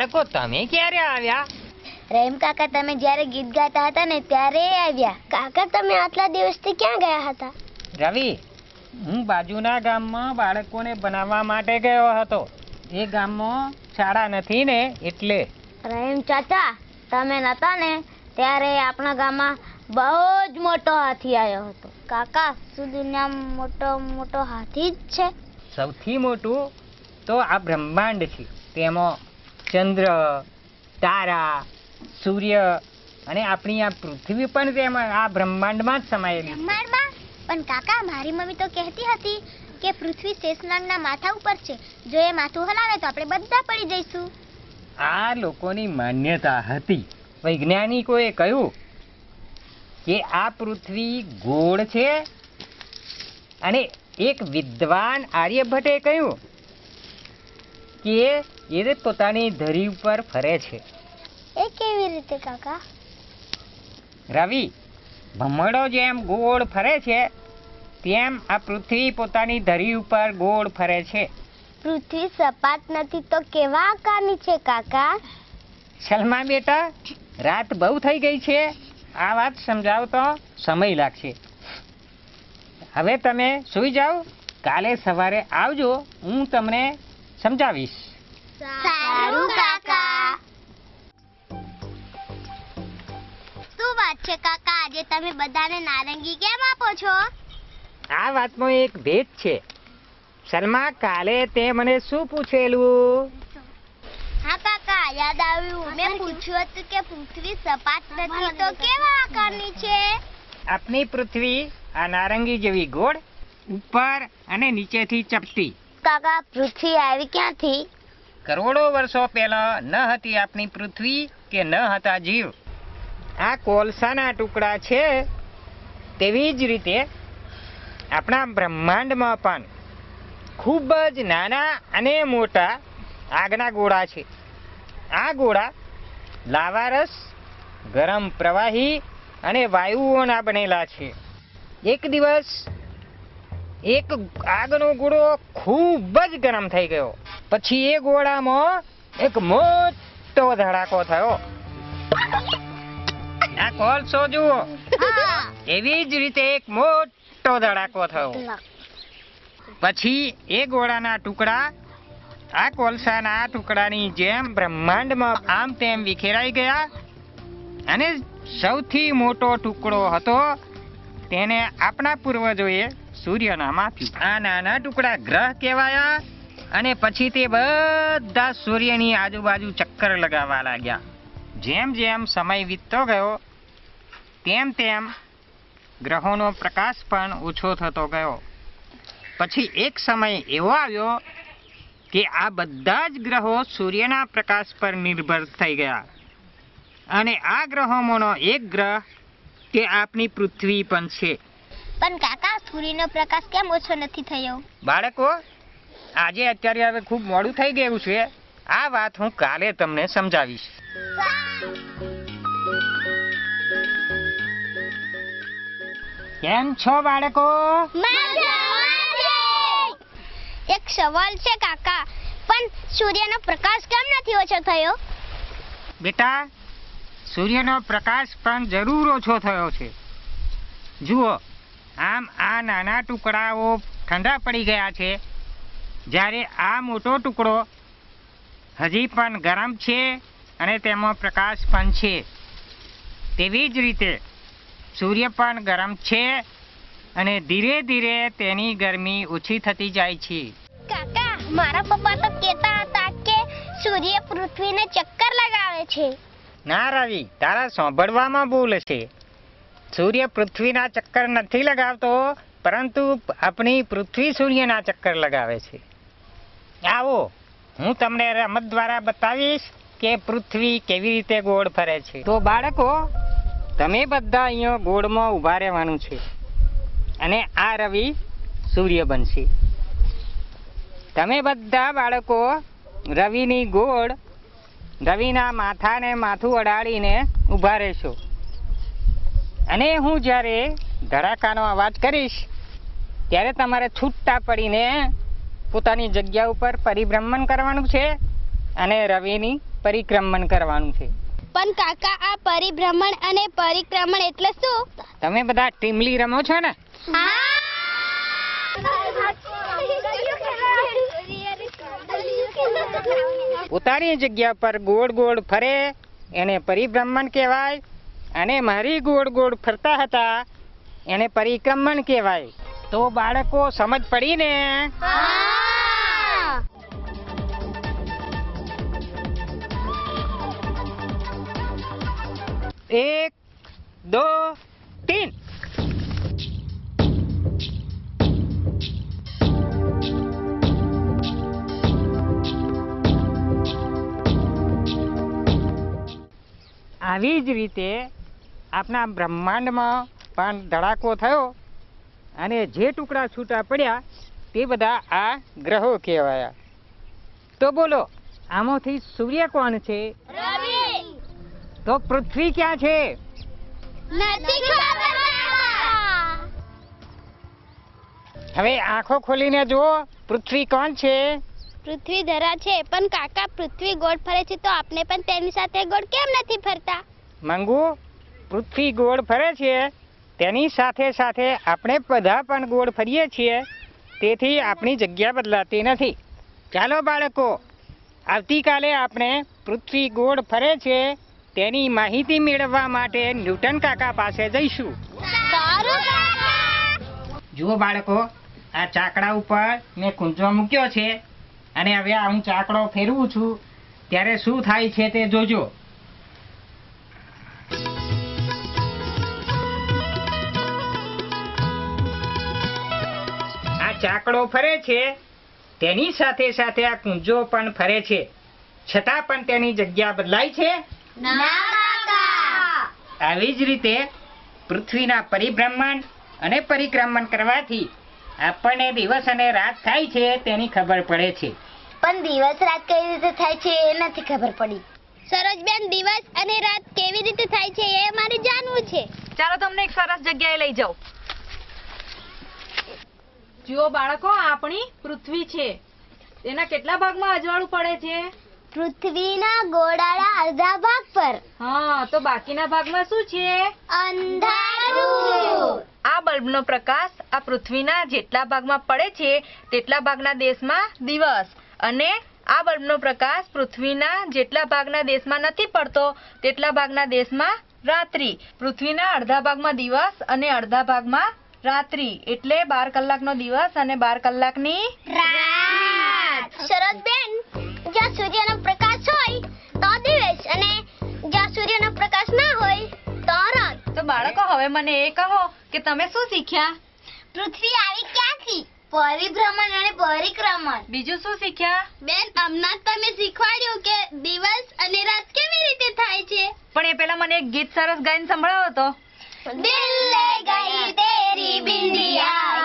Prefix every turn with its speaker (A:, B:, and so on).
A: બાળકો તમે ક્યારે આવ્યા?
B: રહીમ કાકા તમે જ્યારે ગીત ગાતા હતા ને ત્યારે આવ્યા. કાકા તમે આટલા દિવસથી ક્યાં ગયા હતા?
A: રવિ, હું બાજુના ગામમાં બાળકોને બનાવવા માટે ગયો હતો. એ ગામમાં શાળા નથી ને એટલે.
B: રહીમ ચાચા તમે નતા ને ત્યારે આપણા ગામમાં બહુ જ મોટો હાથી આવ્યો હતો. કાકા શું દુનિયામાં મોટો હાથી જ છે?
A: સૌથી મોટું તો આ બ્રહ્માંડ છે. તેમાં ચંદ્ર, તારા, સૂર્ય અને આપણી આ પૃથ્વી પણ તેમાં આ બ્રહ્માંડમાં જ સમાયેલી છે.
B: બ્રહ્માંડમાં? પણ કાકા મારી મમ્મી તો કહેતી હતી કે પૃથ્વી શેષનાગના માથા ઉપર છે. જો એ માથું હલાવે તો આપણે બધા પડી જઈશું.
A: આ લોકોની માન્યતા હતી. વૈજ્ઞાનિકોએ કહ્યું કે આ પૃથ્વી ગોળ છે અને એક વિદ્વાન આર્યભટ્ટે કહ્યું કે એ પોતાની ધરી ઉપર ફરે છે.
B: એ કેવી રીતે કાકા?
A: રવિ, ભમરડો જેમ ગોળ ફરે છે તેમ આ પૃથ્વી પોતાની ધરી ઉપર ગોળ ફરે છે.
B: પૃથ્વી સપાટ નથી તો કેવા આકારની છે કાકા?
A: સલમા બેટા, રાત બહુ થઈ ગઈ છે. આ વાત સમજાવતો સમય લાગશે. હવે તમે સૂઈ જાઓ. કાલે સવારે આવજો, હું તમને સમજાવીશ.
B: સારું કાકા. શું વાત છે કાકા, આજે તમે બધાને નારંગી કેમ આપો છો?
A: આ વાતમાં એક ભેદ છે. સલમા, કાલે તે મને શું પૂછેલું?
B: હા કાકા, યાદ આવ્યું. મેં પૂછ્યું હતું કે પૃથ્વી સપાટ નથી તો કેવા આકારની છે?
A: આપની પૃથ્વી આ નારંગી જેવી ગોળ, ઉપર અને નીચેથી ચપટી.
B: કાકા, પૃથ્વી આવી ક્યાંથી?
A: કરોડો વર્ષો પહેલા ન હતી આપની પૃથ્વી કે ન હતા જીવ. આ કોલસાના ટુકડા છે તેવી જ રીતે આપણા બ્રહ્માંડમાં પણ ખૂબ જ નાના અને મોટા આગના ગોળા છે. આ ગોળા લાવારસ, ગરમ પ્રવાહી અને વાયુઓના બનેલા છે. એક દિવસ એક આગનો ગોળો ખૂબ જ ગરમ થઈ ગયો. પછી એ ગોળામાં એક મોટો ધડાકો થયો. આ કોલસો જુઓ, એવી જ રીતે એક મોટો ધડાકો થયો. પછી એ ગોળાના ટુકડા આ કોલસાના ટુકડાની જેમ બ્રહ્માંડમાં આમ તેમ વિખેરાઈ ગયા અને સૌથી મોટો ટુકડો હતો તેને આપણા પૂર્વજોએ સૂર્ય નામ આપ્યું. આ નાના ટુકડા ગ્રહ કહેવાયા અને પછી તે બધા સૂર્યની આજુબાજુ ચક્કર લગાવવા લાગ્યા. જેમ જેમ સમય વીતતો ગયો તેમ તેમ ગ્રહોનો પ્રકાશ પણ ઓછો થતો ગયો. પછી એક સમય એવો આવ્યો કે આ બધા જ ગ્રહો સૂર્યના પ્રકાશ પર નિર્ભર થઈ ગયા અને આ ગ્રહોમાંનો એક ગ્રહ કે આપની પૃથ્વી પણ છે.
B: પણ કાકા, સૂર્યનો પ્રકાશ કેમ ઓછો નથી થયો?
A: બાળકો, આજે અત્યારે હવે ખૂબ મોડું થઈ ગયું છે. આ વાત હું કાલે તમને સમજાવીશ. કેમ છો બાળકો?
B: એક સવાલ છે કાકા, પણ સૂર્યનો પ્રકાશ કેમ નથી ઓછો થયો?
A: બેટા, સૂર્યનો પ્રકાશ પણ જરૂર ઓછો થયો છે. જુઓ, આમ આ નાના ટુકડાઓ ઠંડા પડી ગયા છે, જ્યારે આ મોટો ટુકડો હજી પણ ગરમ છે અને તેમાં પ્રકાશ પણ છે. તેવી જ રીતે સૂર્ય પણ ગરમ છે અને ધીરે ધીરે તેની ગરમી ઓછી થતી જાય છે.
B: કાકા, મારા પપ્પા તો કહેતા હતા કે સૂર્ય પૃથ્વીને ચક્કર લગાવે છે.
A: ના રવિ, તારા સાંભળવામાં ભૂલ છે. સૂર્ય પૃથ્વીના ચક્કર નથી લગાવતો, પરંતુ આપણી પૃથ્વી સૂર્યના ચક્કર લગાવે છે. આવો, હું તમને રમત દ્વારા બતાવીશ કે પૃથ્વી કેવી રીતે ગોળ ફરે છે. તો બાળકો, તમે બધા અહીંયા ગોળમાં ઊભા રહેવાનું છે અને આ રવિ સૂર્ય બનશે. તમે બધા બાળકો રવિની ગોળ, રવિના માથાને માથું અડાડીને ઊભા રહેશો અને હું જ્યારે ધડાકાનો અવાજ કરીશ ત્યારે તમારે છૂટા પડીને પોતાની જગ્યા ઉપર પરિભ્રમણ કરવાનું છે અને રવિની પરિક્રમણ કરવાનું છે.
B: પણ કાકા આ પરિભ્રમણ અને પરિક્રમણ એટલે શું?
A: તમે બધા ટીમલી રમો છો ને? પોતાની જગ્યા પર ગોળ ગોળ ફરે એને પરિભ્રમણ કહેવાય, અને મારી ગોળ ગોળ ફરતા હતા એને પરિક્રમણ કહેવાય. તો બાળકો સમજ પડી ને? એક, દો, તીન. આવી જ રીતે આપણા બ્રહ્માંડમાં પણ ધડાકો થયો અને જે ટુકડા છૂટા પડ્યા તે બધા આ ગ્રહો કહેવાયા. તો બોલો, આમાંથી સૂર્ય કોણ છે? તો પૃથ્વી ક્યાં છે? હવે આંખો ખોલીને જુઓ, પૃથ્વી કોણ છે?
B: પૃથ્વી ધરા છે. પણ કાકા પૃથ્વી ગોળ ફરે છે તો આપણે પણ તેની સાથે ગોળ કેમ નથી ફરતા?
A: મંગુ, પૃથ્વી ગોળ ફરે છે તેની સાથે સાથે આપણે બધા પણ ગોળ ફરીએ છીએ, તેથી આપણી જગ્યા બદલાતી નથી. ચાલો બાળકો, આવતીકાલે આપણે પૃથ્વી ગોળ ફરે છે તેની માહિતી મેળવવા માટે ન્યૂટન કાકા પાસે જઈશું. જુઓ બાળકો, આ ચાકડા ઉપર મેં કૂંચો મૂક્યો છે અને હવે હું ચાકડો ફેરવું છું ત્યારે શું થાય છે તે જોજો. આ ચાકડો ફરે છે તેની સાથે સાથે આ કૂંજો પણ ફરે છે, છતાં પણ તેની જગ્યા બદલાય છે? આવી જ રીતે પૃથ્વીના પરિભ્રમણ અને પરિક્રમણ કરવાથી આપણને દિવસ અને રાત થાય છે તેની ખબર પડે છે.
B: પણ દિવસ રાત કઈ રીતે થાય છે એ નથી ખબર પડી. સરોજબેન, દિવસ અને રાત કેવી રીતે થાય છે એ મારે જાણવું છે.
C: ચાલો તમને એક સરસ જગ્યાએ લઈ જાઉં. જુઓ બાળકો, આપણી પૃથ્વી છે. તેના કેટલા ભાગમાં અજવાળું પડે છે?
B: પૃથ્વીના ગોળાના અડધા ભાગ પર.
C: હા, તો બાકીના ભાગમાં શું છે?
B: અંધારું.
C: આ બલ્બનો પ્રકાશ આ પૃથ્વીના જેટલા ભાગમાં પડે છે તેટલા ભાગના દેશમાં દિવસ, અને આ બલ્બનો પ્રકાશ પૃથ્વીના જેટલા ભાગના દેશમાં નથી પડતો તેટલા ભાગના દેશમાં રાત્રિ. પૃથ્વીના અડધા ભાગમાં દિવસ અને અડધા ભાગમાં રાત્રિ, એટલે 12 કલાકનો દિવસ અને 12 કલાકની
B: રાત. સરોજબેન, જ્યાં સૂર્યનો પ્રકાશ હોય તો દિવસ અને જ્યાં સૂર્યનો પ્રકાશ ના હોય તો રાત.
C: તો બાળકો, હવે મને એ કહો કે તમે શું શીખ્યા?
B: પૃથ્વી આવી ક્યાંથી? પરિભ્રમણ અને પરિક્રમણ.
C: બીજું શું શીખ્યા?
B: બેન, હમણાં તમે શીખવાડ્યું કે દિવસ અને રાત કેવી રીતે થાય છે.
C: પણ એ પહેલા મને એક ગીત સરસ ગાઈને સંભળાવો તો.
B: દિલ લે ગઈ તેરી બિંદિયા